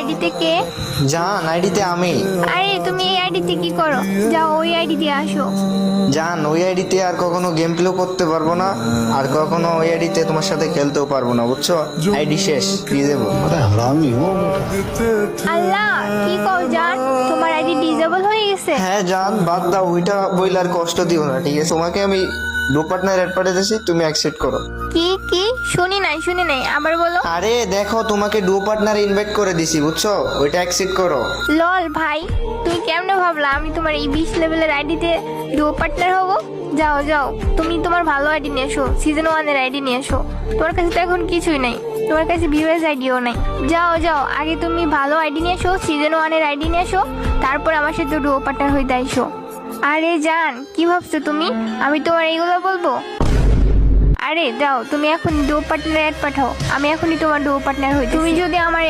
আইডিতে কে? জান, আইডিতে আমি। আরে তুমি এই আইডিতে কি করো? যাও ওই আইডি দিয়ে আসো। জান, ওই আইডিতে আর কখনো গেম প্লে করতে পারবো না, আর কখনো ওই আইডিতে তোমার সাথে খেলতেও পারবো না, বুঝছো? আইডি শেষ, দিয়ে দেবো। আল্লাহ, কি কও জান? তোমার আইডি ডিজেবল হয়ে গেছে? হ্যাঁ জান, বাদ দাও ওইটা, বইলে আর কষ্ট দিও না, ঠিক আছে? তোমাকে আমি ডো পার্টনার অ্যাড পাঠিয়েছি, তুমি অ্যাকসেপ্ট করো। কি শুনি নাই, আবার বলো। আরে দেখো, তোমাকে ডো পার্টনার ইনভাইট করে দিছি, বুঝছো? ওইটা অ্যাকসেপ্ট করো। লল ভাই, তুই কেমনে ভাবলা আমি তোমার এই 20 লেভেলের আইডিতে ডুও পার্টনার হব? যাও তুমি তোমার ভালো আইডি নিয়ে এসো, সিজন 1 এর আইডি নিয়ে এসো। তোমার কাছে তো এখন কিছুই নাই, তোমার কাছে ভিউয়ার্স আইডিও নাই। যাও আগে তুমি ভালো আইডি নিয়ে এসো, সিজন 1 এর আইডি নিয়ে এসো, তারপর আমার সাথে ডুও পার্টনার হইতে আইসো। আরে জান, কি ভাবছো তুমি আমি তোমার এইগুলো বলবো? আরে যাও, তুমি এখন ডুও পার্টনার অ্যাড পাঠাও, আমি এখনই তোমার ডুও পার্টনার হই। তুমি যদি আমার